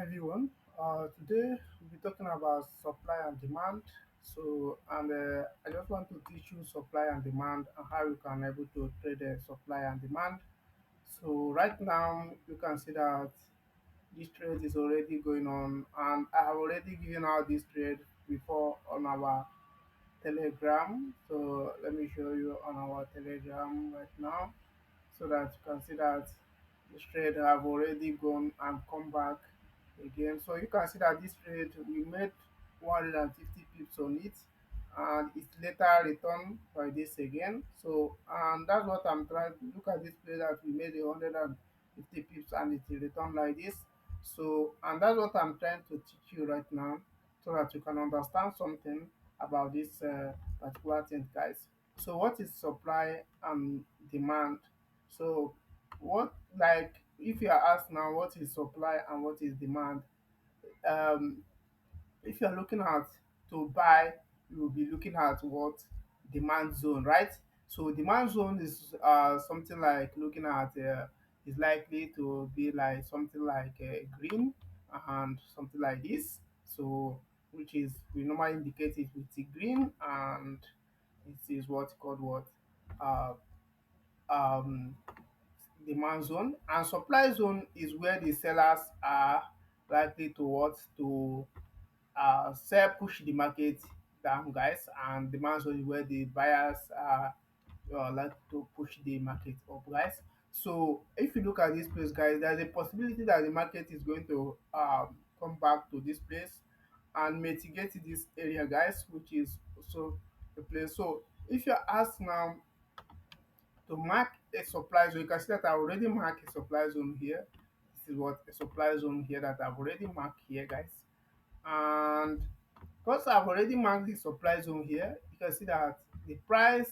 Everyone. Today we'll be talking about supply and demand. I just want to teach you supply and demand and how you can able to trade the supply and demand. So right now you can see that this trade is already going on, and I have already given out this trade before on our Telegram. So let me show you on our Telegram right now so that you can see that this trade have already gone and come back again. So you can see that this trade we made 150 pips on it, and it later returned by this again. So and that's what I'm trying to look at, this play that we made 150 pips and it returned like this. So and that's what I'm trying to teach you right now so that you can understand something about this particular thing, guys. So what is supply and demand? So what, like, if you are asked now what is supply and what is demand, um if you're looking at to buy, you will be looking at what demand zone, right? So demand zone is something like looking at is likely to be like something like green and something like this. So which is we normally indicate it with the green, and it is what called what uh, um demand zone. And supply zone is where the sellers are likely to what to sell, push the market down, guys, and demand zone is where the buyers are like to push the market up, guys. So if you look at this place, guys, there's a possibility that the market is going to come back to this place and mitigate this area, guys, which is also the place. So if you're asked now to mark a supply zone, you can see that I already marked a supply zone here. This is what a supply zone here that I've already marked here, guys. And because I've already marked the supply zone here, you can see that the price,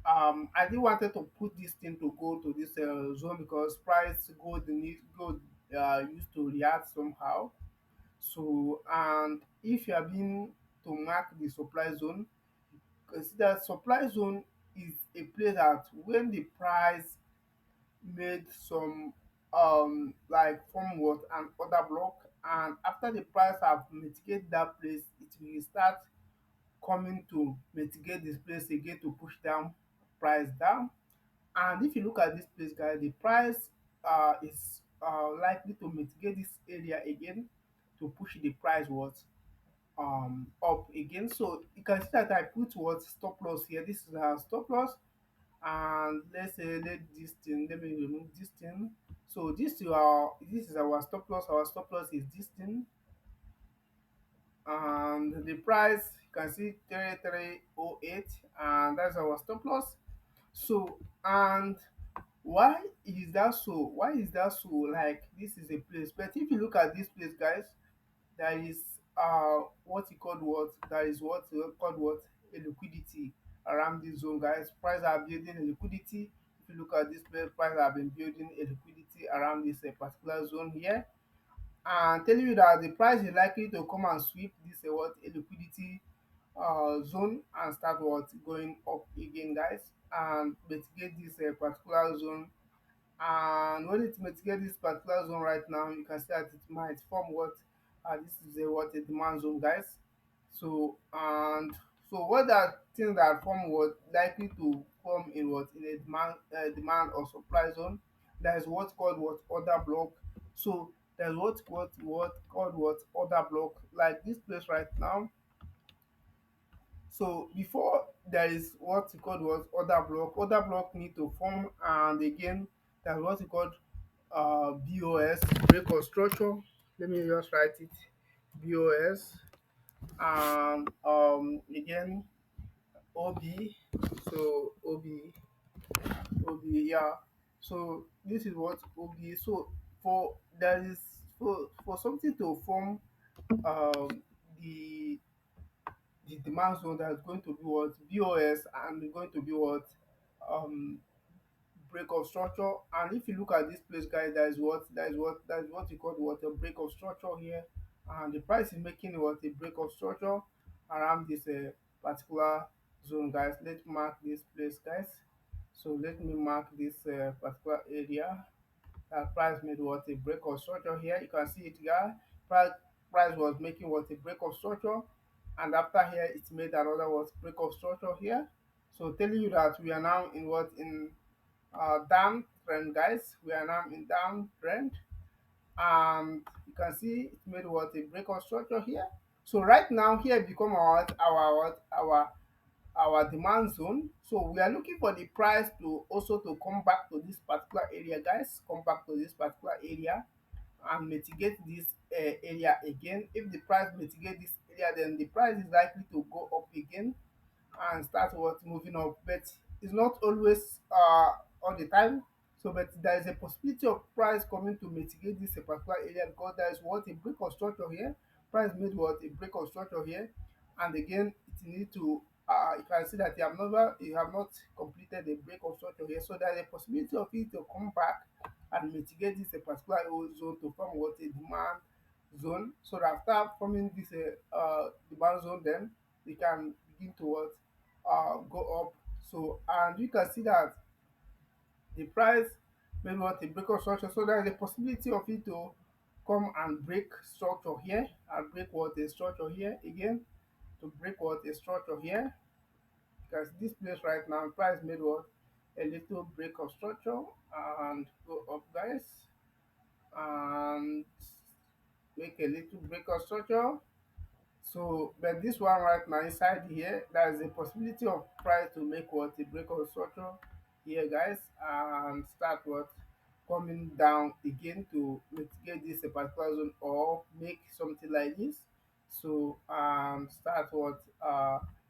I didn't wanted to put this thing to go to this zone because price gold used to react somehow. So and if you are being to mark the supply zone, consider supply zone is a place that when the price made some like form what an order block, and after the price have mitigate that place, it will start coming to mitigate this place again to push down price down. And if you look at this place, guys, the price is likely to mitigate this area again to push the price what up again. So you can see that I put what stop loss here. This is our stop loss, and let's say let me remove this thing. So this is our stop loss. Our stop loss is this thing, and the price you can see 3308, and that's our stop loss. So and why is that so, like this is a place, but if you look at this place, guys, there is what you call what there is what you call what a liquidity around this zone, guys. Price are building a liquidity. If you look at this place, price have been building a liquidity around this particular zone here, and telling you that the price is likely to come and sweep this what a liquidity zone and start what going up again, guys, and mitigate this particular zone. And when it mitigate this particular zone right now, you can see that it might form what this is a what a demand zone, guys. So and so what are things that form what likely to form in what in a demand or supply zone? There is what called what order block. So there's what called what order block, like this place right now. So before there is what you call what order block need to form, and again there's what you call BOS, break of structure. Let me just write it, BOS, and again OB. So OB, yeah. So this is what OB. So for there is for something to form um the the demand zone, that's going to be what BOS, and going to be what um break of structure. And if you look at this place, guys, that is what you call what a break of structure here, and the price is making what a break of structure around this particular zone, guys. Let's mark this place, guys. So let me mark this particular area. that price made what a break of structure here. You can see it here. Price was making what a break of structure, and after here it made another what break of structure here. So telling you that we are now in what in down trend, guys. We are now in down trend, and you can see it made what a break of structure here. So right now here become our demand zone. So we are looking for the price to also to come back to this particular area, guys. Come back to this particular area and mitigate this area again. If the price mitigate this area, then the price is likely to go up again and start what moving up, but it's not always all the time. So but there is a possibility of price coming to mitigate this particular area, because there is what a break of structure here. Price made what a break of structure here, and again it need to you can see that you have not completed a break of structure here, so there is a possibility of it to come back and mitigate this a particular zone to form what a demand zone. So that after forming this demand zone, then we can begin to what go up. So and you can see that the price maybe what a break of structure. So there is a possibility of it to come and break structure here and break what a structure here again, to break what a structure here, because this place right now price made what a little break of structure and go up, guys, and make a little break of structure. So, but this one right now inside here, there is a possibility of price to make what a break of structure here, guys, and start what coming down again to mitigate this a particular zone or make something like this. So, start what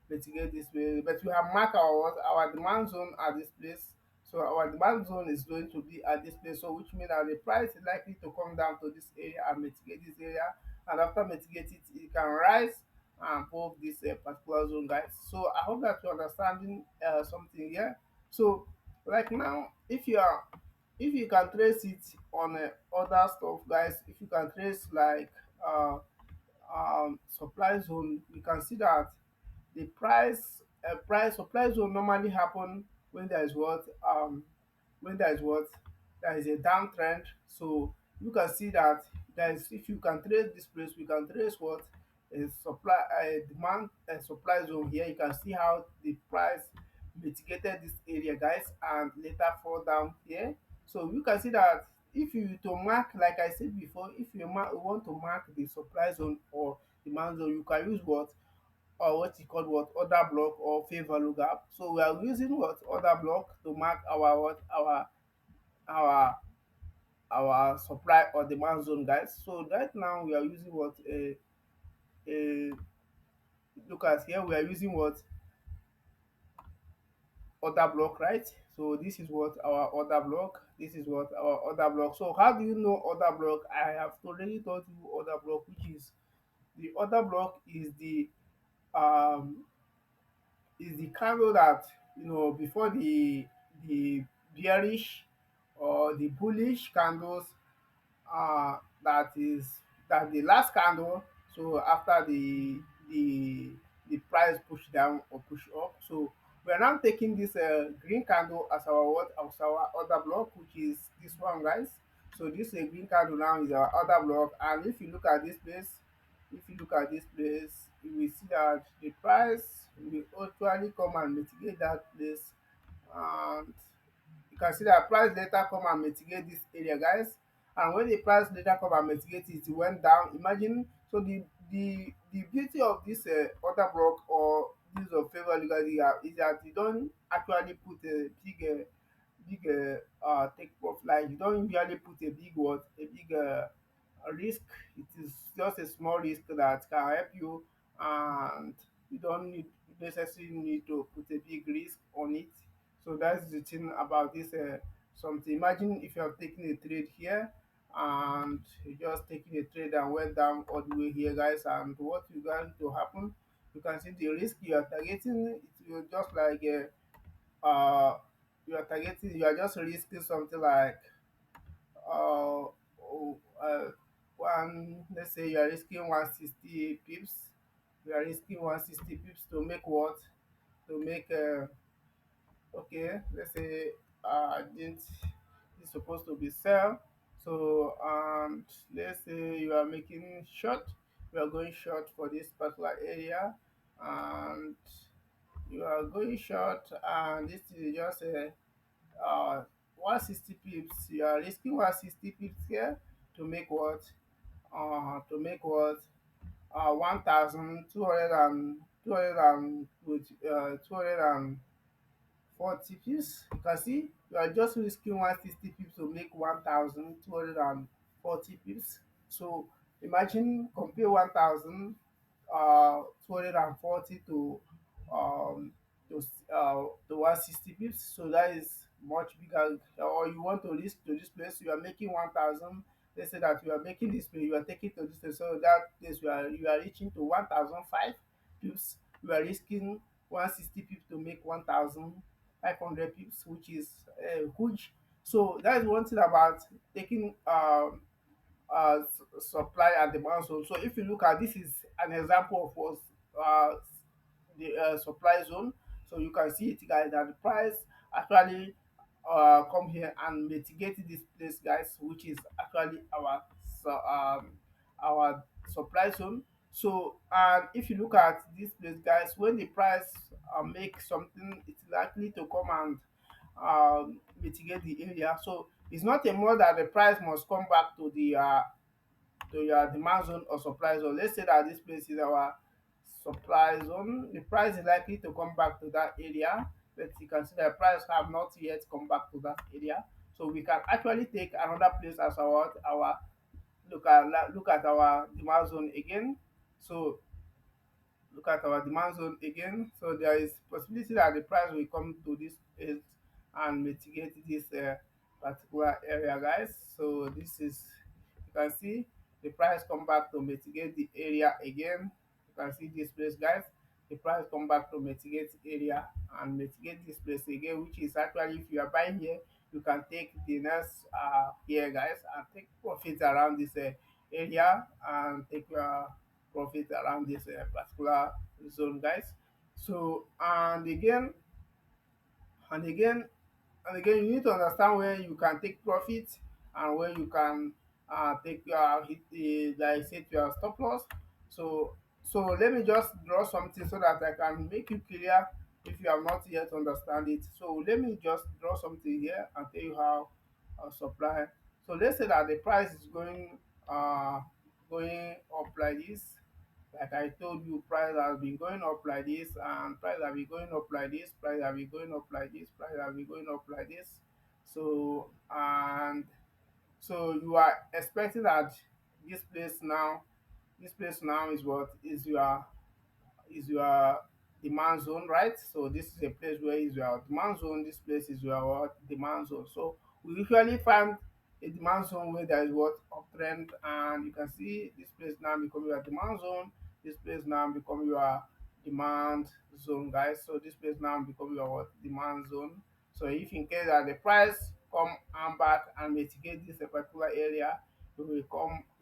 mitigate this way. But we have marked our what our demand zone at this place. So our demand zone is going to be at this place. So which means that the price is likely to come down to this area and mitigate this area, and after mitigate it, it can rise and above this particular zone, guys. So I hope that you're understanding something here. So like now, if you can trace it on other stuff, guys, if you can trace like uh, supply zone, you can see that the price supply zone normally happen when there is what when there is what there is a downtrend. So you can see that there is, if you can trace this place, we can trace what a supply a demand and supply zone here. You can see how the price mitigated this area, guys, and later fall down here. So you can see that if you to mark, like I said before, if you want to mark the supply zone or demand zone, you can use what or what you call what order block or fair value gap. So we are using what order block to mark our what our our supply or demand zone, guys. So right now we are using what a look at here, we are using what order block, right? So this is what our order block, this is what our order block. So how do you know order block? I have already told you order block, which is the order block um is the candle that, before the bearish or the bullish candles, that is that the last candle. So after the price push down or push up, so we are now taking this green candle as our what as our order block, which is this one, guys. So this green candle now is our order block, and if you look at this place, if you look at this place, you will see that the price will actually come and mitigate that place, and you can see that price later come and mitigate this area, guys. And when the price later come and mitigate it, it went down. Imagine, so the beauty of this order block or this of favor legal is that you don't actually put a big take profit. Like you don't usually put a big what a big risk. It is just a small risk that can help you, and you don't necessarily need to put a big risk on it. So that's the thing about this something. Imagine if you have taken a trade here and you just taking a trade and went down all the way here, guys, and what is going to happen? You can see the risk you are targeting. It will just like you are targeting. You are just risking something like uh, oh, one. Let's say you are risking 160 pips. You are risking 160 pips to make what? To make okay, let's say I didn't it's supposed to be sell. So and let's say you are making short, you are going short for this particular area, and you are going short, and this is just a 160 pips. You are risking 160 pips here to make what? To make what? 1,200 and 240 pips. You can see you are just risking 160 pips to make 1,240 pips. So imagine compare 1,240 um to 160 pips. So that is much bigger. Or you want to risk to this place, you are making 1,000. Let's say that you are making this place, you are taking to this place, so that place you are reaching to 1,005 pips. You are risking 160 pips to make 1,500 pips, which is huge. So that is one thing about taking supply and demand zone. So if you look at, this is an example of what the supply zone. So you can see it, guys, that the price actually come here and mitigate this place, guys, which is actually our supply zone. So and if you look at this place, guys, when the price make something, it's likely to come and mitigate the area. So it's not a more that the price must come back to your demand zone or supply zone. Let's say that this place is our supply zone. The price is likely to come back to that area, but you can see the price have not yet come back to that area. So we can actually take another place as our look at our demand zone again. So look at our demand zone again. So there is possibility that the price will come to this place and mitigate this particular area, guys. So this is, you can see the price come back to mitigate the area again. You can see this place, guys. The price come back to mitigate area and mitigate this place again, which is actually, if you are buying here, you can take the next here, guys, and take profit around this area, and take profit around this particular zone, guys. So and again and again, you need to understand where you can take profit and where you can take hit the, like say, to your stop loss. So let me just draw something so that I can make you clear if you have not yet understand it. So let me just draw something here and tell you how supply. So let's say that the price is going up like this. Like I told you, price has been going up like this, and price have been going up like this, price have been going up like this, price have been going up like this. So and so you are expecting that this place now, this place now is what is your demand zone, right? So this is a place where is your demand zone. This place is your what? Demand zone. So we usually find a demand zone where there is what? Uptrend, and you can see this place now become your demand zone. This place now become your demand zone, guys. So this place now become your what? Demand zone. So if in case that the price come and back and mitigate this particular area, you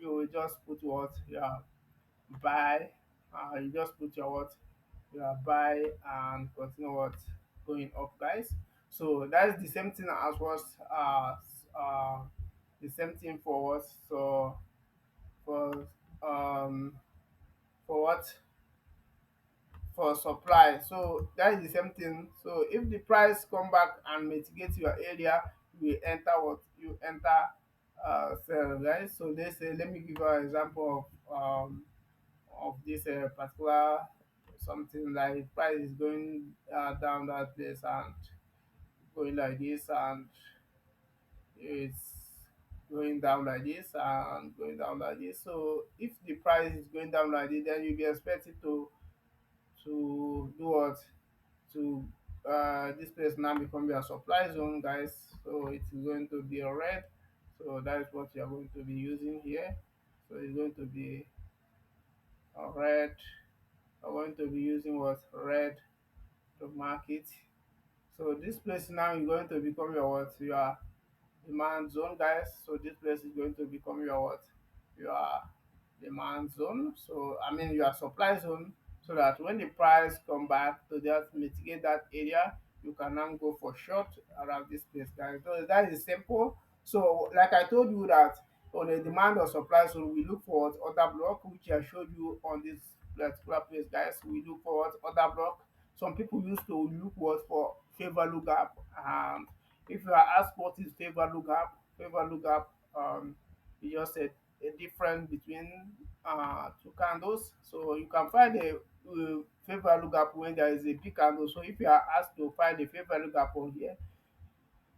will just put what? Yeah, buy. You just put your what? Your buy and continue what? Going up, guys. So that's the same thing as was the same thing for what? So for um for what? For supply. So that is the same thing. So if the price come back and mitigate your area, you will enter what? You enter sell, guys. So let's say, let me give you an example of this particular something, like price is going down that place and going like this, and it's going down like this and going down like this. So if the price is going down like this, then you'll be expected to do what? To this place now become your supply zone, guys. So it's going to be a red. So that is what you are going to be using here. So it's going to be a red. I'm going to be using what? Red to mark it. So this place now is going to become your what? Your demand zone, guys. So this place is going to become your what? Your demand zone. So I mean your supply zone. So that when the price come back to just mitigate that area, you can now go for short around this place, guys. So that is simple. So like I told you that on a demand or supply zone, we look for what order block, which I showed you on this particular place, guys. We look for what order block. Some people used to look what for favor lookup. And if you are asked what is favor lookup is just a difference between two candles. So you can find a favor lookup when there is a big candle. So if you are asked to find a favor lookup on here,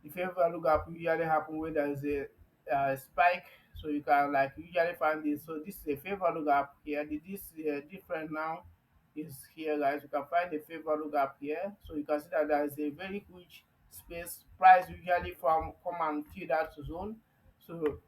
the favor lookup usually happen when there is a spike, so you can like usually find this. So this is a favor lookup here. This different now is here, guys. You can find the favor lookup here, so you can see that there is a very huge space price usually from come and fill that zone. So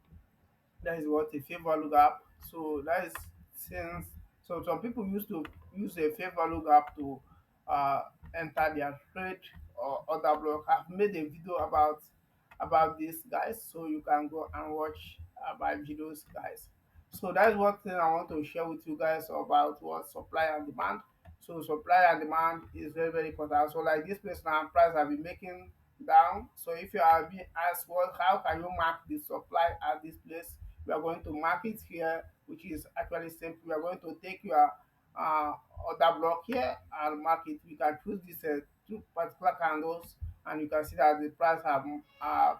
that is what a favor lookup. So that is since so some people used to use a favor lookup to uh, enter their trade or other block. I've made a video about this, guys, so you can go and watch my videos, guys. So that's one thing I want to share with you guys about what supply and demand. So supply and demand is very very important. So like this place now, price have been making down. So if you are being asked what how can you mark the supply at this place, we are going to mark it here, which is actually simple. We are going to take your uh, order block here and mark it. We can choose these two particular candles, and you can see that the price have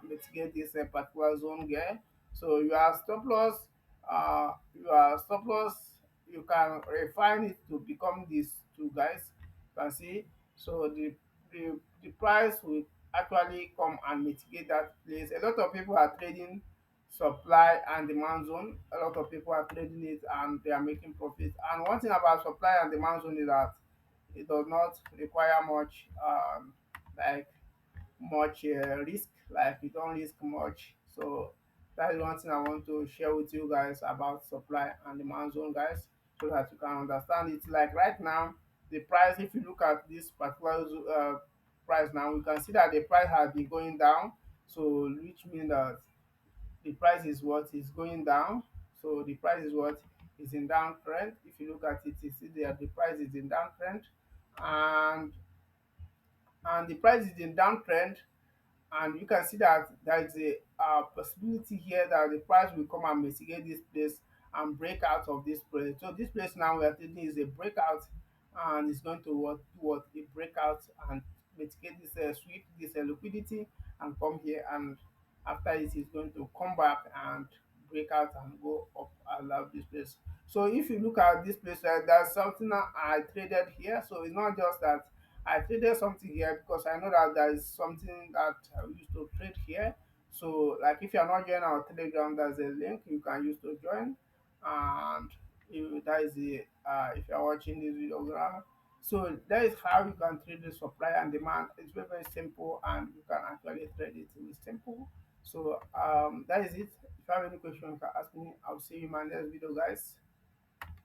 mitigate this particular zone here. So your stop loss, you can refine it to become these two, guys. You can see. So the price will actually come and mitigate that place. A lot of people are trading supply and demand zone. A lot of people are trading it and they are making profit. And one thing about supply and demand zone is that it does not require much like much risk, like you don't risk much. So that is one thing I want to share with you guys about supply and demand zone, guys, so that you can understand it. Like right now, the price, if you look at this particular price now, we can see that the price has been going down. So which means that the price is what is going down. So the price is what is in downtrend. If you look at it, you see that the price is in downtrend, and the price is in downtrend, and you can see that there is a possibility here that the price will come and mitigate this place and break out of this place. So this place now we are thinking is a breakout, and it's going to what a breakout and mitigate this sweep this liquidity and come here, and after it is going to come back and break out and go up allow this place. So if you look at this place, there's something that I traded here. So it's not just that I traded something here because I know that there is something that I used to trade here. So like if you're not joining our telegram, there's a link you can use to join, and that is the if you're watching this video now. So that is how you can trade the supply and demand. It's very very simple, and you can actually trade it. It's simple. So that is it. If you have any question, you can ask me. I'll see you in my next video, guys.